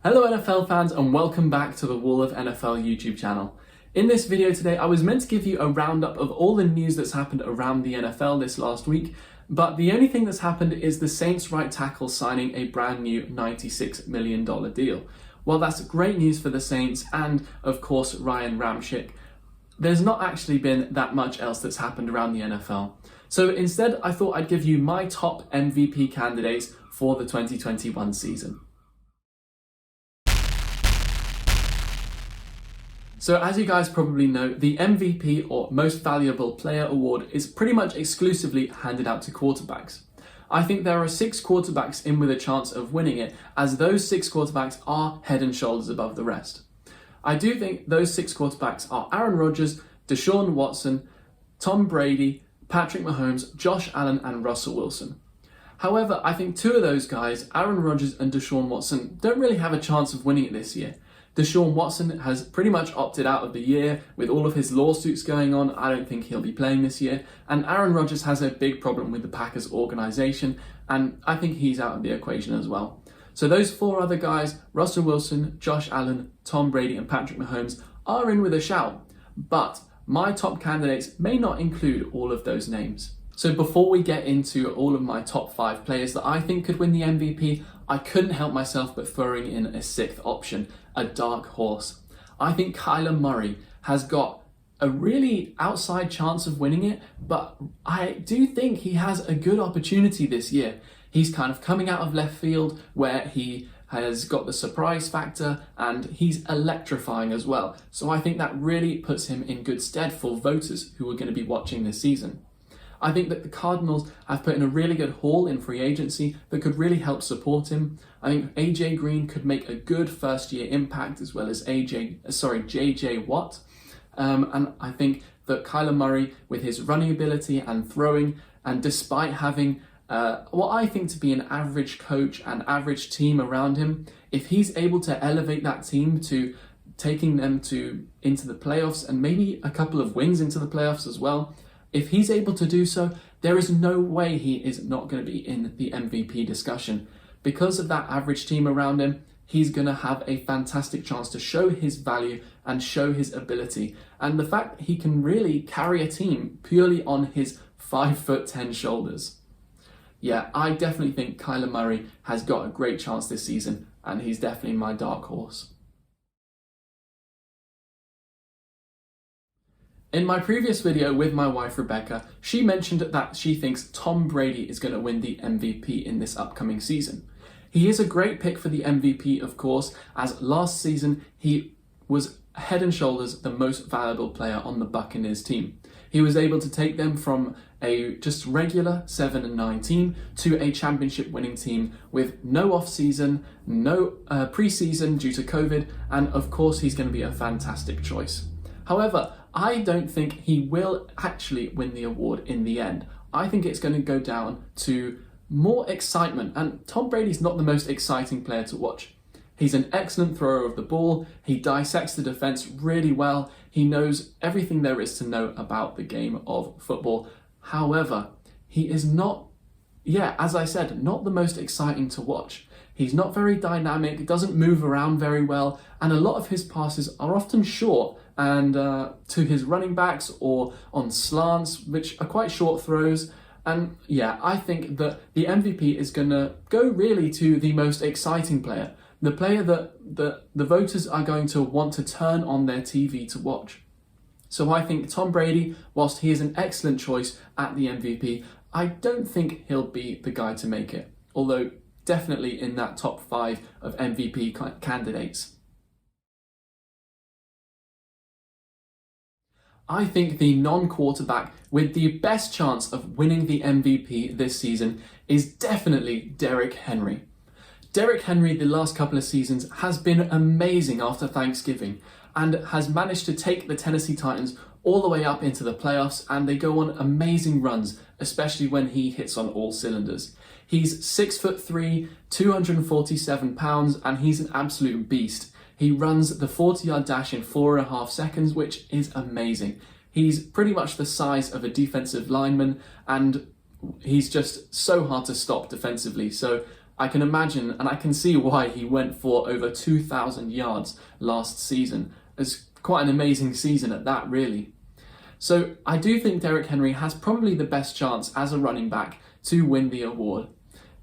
Hello NFL fans and welcome back to the Wall of NFL YouTube channel. In this video today, I was meant to give you a roundup of all the news that's happened around the NFL this last week, but the only thing that's happened is the Saints right tackle signing a brand new $96 million deal. While that's great news for the Saints and, of course, Ryan Ramczyk, there's not actually been that much else that's happened around the NFL. So instead, I thought I'd give you my top MVP candidates for the 2021 season. So as you guys probably know, the MVP or Most Valuable Player award is pretty much exclusively handed out to quarterbacks. I think there are 6 quarterbacks in with a chance of winning it, as those 6 quarterbacks are head and shoulders above the rest. I do think those 6 quarterbacks are Aaron Rodgers, Deshaun Watson, Tom Brady, Patrick Mahomes, Josh Allen and Russell Wilson. However, I think 2 of those guys, Aaron Rodgers and Deshaun Watson, don't really have a chance of winning it this year. Deshaun Watson has pretty much opted out of the year with all of his lawsuits going on. I don't think he'll be playing this year. And Aaron Rodgers has a big problem with the Packers organization, and I think he's out of the equation as well. So those 4 other guys, Russell Wilson, Josh Allen, Tom Brady and Patrick Mahomes, are in with a shout. But my top candidates may not include all of those names. So before we get into all of my top 5 players that I think could win the MVP, I couldn't help myself but throwing in a 6th option, a dark horse. I think Kyler Murray has got a really outside chance of winning it, but I do think he has a good opportunity this year. He's kind of coming out of left field where he has got the surprise factor and he's electrifying as well. So I think that really puts him in good stead for voters who are going to be watching this season. I think that the Cardinals have put in a really good haul in free agency that could really help support him. I think AJ Green could make a good first year impact, as well as JJ Watt. And I think that Kyler Murray, with his running ability and throwing, and despite having what I think to be an average coach and average team around him, if he's able to elevate that team to taking them into the playoffs and maybe a couple of wins into the playoffs as well, if he's able to do so, there is no way he is not going to be in the MVP discussion. Because of that average team around him, he's going to have a fantastic chance to show his value and show his ability. And the fact that he can really carry a team purely on his 5'10" shoulders. Yeah, I definitely think Kyler Murray has got a great chance this season, and he's definitely my dark horse. In my previous video with my wife Rebecca, she mentioned that she thinks Tom Brady is going to win the MVP in this upcoming season. He is a great pick for the MVP, of course, as last season he was head and shoulders the most valuable player on the Buccaneers team. He was able to take them from a just regular 7-9 team to a championship winning team with no off-season, no pre-season due to COVID, and of course he's going to be a fantastic choice. However, I don't think he will actually win the award in the end. I think it's going to go down to more excitement, and Tom Brady's not the most exciting player to watch. He's an excellent thrower of the ball, he dissects the defense really well, he knows everything there is to know about the game of football. However, he is not, as I said, not the most exciting to watch. He's not very dynamic, doesn't move around very well, and a lot of his passes are often short and to his running backs or on slants, which are quite short throws. And yeah, I think that the MVP is going to go really to the most exciting player, the player that the voters are going to want to turn on their TV to watch. So I think Tom Brady, whilst he is an excellent choice at the MVP, I don't think he'll be the guy to make it, although definitely in that top 5 of MVP candidates. I think the non-quarterback with the best chance of winning the MVP this season is definitely Derrick Henry. Derrick Henry the last couple of seasons has been amazing after Thanksgiving and has managed to take the Tennessee Titans all the way up into the playoffs, and they go on amazing runs, especially when he hits on all cylinders. He's 6'3", 247 pounds, and he's an absolute beast. He runs the 40-yard dash in 4.5 seconds, which is amazing. He's pretty much the size of a defensive lineman, and he's just so hard to stop defensively. So I can imagine and I can see why he went for over 2,000 yards last season. It's quite an amazing season at that, really. So I do think Derrick Henry has probably the best chance as a running back to win the award.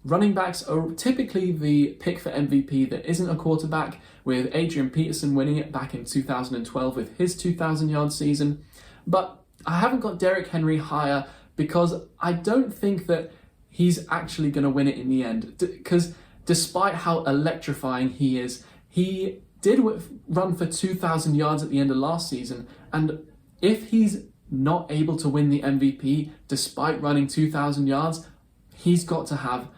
Running backs are typically the pick for MVP that isn't a quarterback, with Adrian Peterson winning it back in 2012 with his 2,000-yard season. But I haven't got Derrick Henry higher because I don't think that he's actually going to win it in the end. Because despite how electrifying he is, he did run for 2,000 yards at the end of last season. And if he's not able to win the MVP despite running 2,000 yards, he's got to have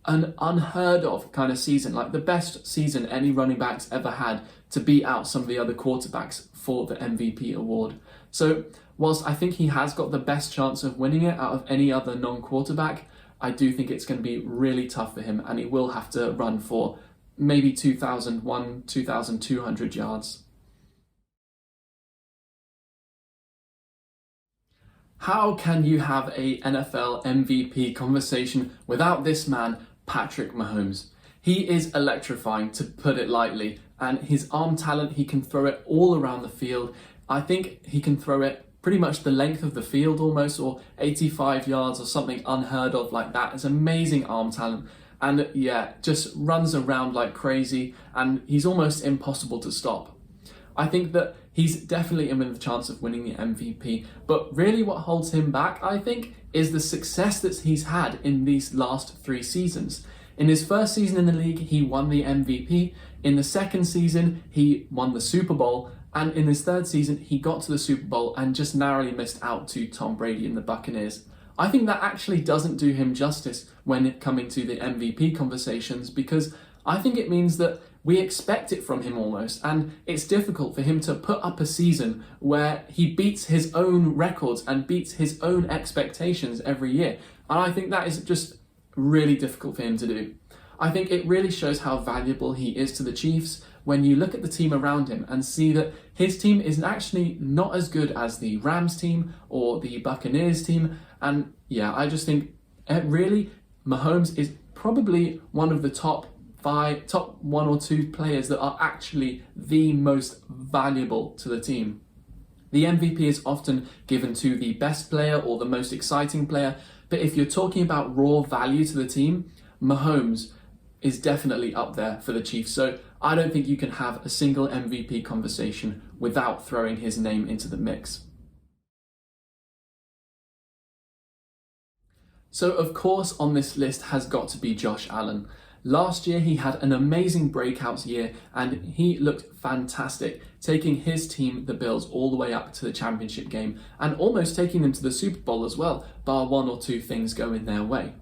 an unheard of kind of season, like the best season any running back's ever had, to beat out some of the other quarterbacks for the MVP award. So whilst I think he has got the best chance of winning it out of any other non-quarterback, I do think it's going to be really tough for him, and he will have to run for maybe 2,200 yards. How can you have a NFL MVP conversation without this man, Patrick Mahomes? He is electrifying, to put it lightly, and his arm talent, he can throw it all around the field. I think he can throw it pretty much the length of the field almost, or 85 yards or something unheard of like that. It's amazing arm talent, and yeah, just runs around like crazy, and he's almost impossible to stop. I think that he's definitely in with a chance of winning the MVP, but really what holds him back, I think, is the success that he's had in these last 3 seasons. In his first season in the league, he won the MVP. In the second season, he won the Super Bowl. And in his third season, he got to the Super Bowl and just narrowly missed out to Tom Brady and the Buccaneers. I think that actually doesn't do him justice when coming to the MVP conversations, because I think it means that we expect it from him almost, and it's difficult for him to put up a season where he beats his own records and beats his own expectations every year. And I think that is just really difficult for him to do. I think it really shows how valuable he is to the Chiefs when you look at the team around him and see that his team is actually not as good as the Rams team or the Buccaneers team. And yeah, I just think really Mahomes is probably one of the top 1 or 2 players that are actually the most valuable to the team. The MVP is often given to the best player or the most exciting player, but if you're talking about raw value to the team, Mahomes is definitely up there for the Chiefs. So I don't think you can have a single MVP conversation without throwing his name into the mix. So of course on this list has got to be Josh Allen. Last year he had an amazing breakout year and he looked fantastic, taking his team, the Bills, all the way up to the championship game and almost taking them to the Super Bowl as well, bar 1 or 2 things going their way.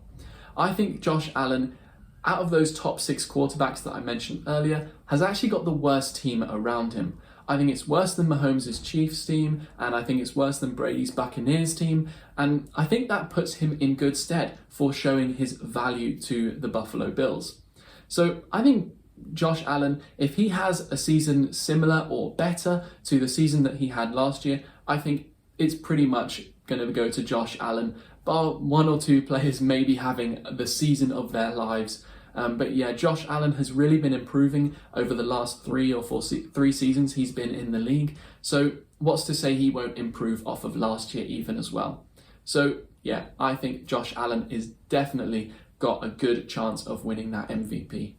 I think Josh Allen, out of those top 6 quarterbacks that I mentioned earlier, has actually got the worst team around him. I think it's worse than Mahomes' Chiefs team, and I think it's worse than Brady's Buccaneers team, and I think that puts him in good stead for showing his value to the Buffalo Bills. So I think Josh Allen, if he has a season similar or better to the season that he had last year, I think it's pretty much going to go to Josh Allen, bar 1 or 2 players maybe having the season of their lives. But yeah, Josh Allen has really been improving over the last 3 seasons he's been in the league. So what's to say he won't improve off of last year even as well? So yeah, I think Josh Allen is definitely got a good chance of winning that MVP.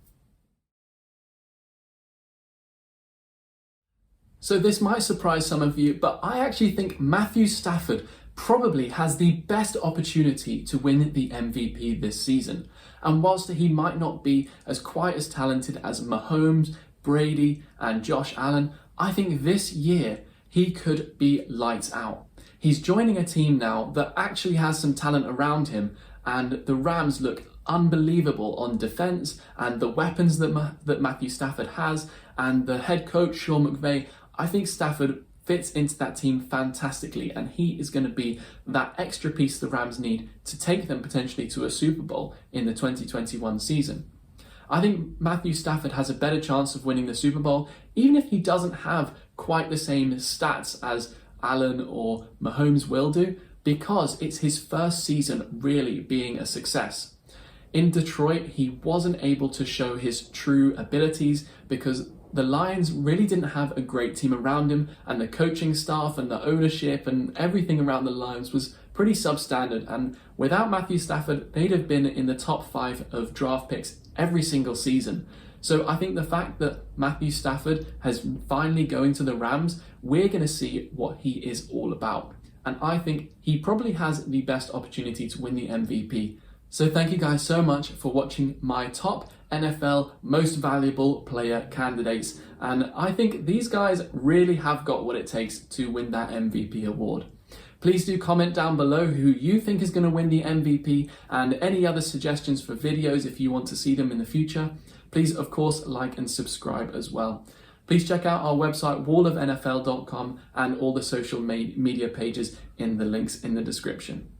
So this might surprise some of you, but I actually think Matthew Stafford probably has the best opportunity to win the MVP this season. And whilst he might not be quite as talented as Mahomes, Brady and Josh Allen, I think this year he could be lights out. He's joining a team now that actually has some talent around him, and the Rams look unbelievable on defense, and the weapons that Matthew Stafford has, and the head coach Sean McVay, I think Stafford fits into that team fantastically, and he is going to be that extra piece the Rams need to take them potentially to a Super Bowl in the 2021 season. I think Matthew Stafford has a better chance of winning the Super Bowl, even if he doesn't have quite the same stats as Allen or Mahomes will do, because it's his first season really being a success. In Detroit, he wasn't able to show his true abilities because the Lions really didn't have a great team around him, and the coaching staff and the ownership and everything around the Lions was pretty substandard. And without Matthew Stafford, they'd have been in the top 5 of draft picks every single season. So I think the fact that Matthew Stafford has finally going to the Rams, we're going to see what he is all about. And I think he probably has the best opportunity to win the MVP. So thank you guys so much for watching my top NFL most valuable player candidates. And I think these guys really have got what it takes to win that MVP award. Please do comment down below who you think is going to win the MVP and any other suggestions for videos if you want to see them in the future. Please, of course, like and subscribe as well. Please check out our website, wallofnfl.com, and all the social media pages in the links in the description.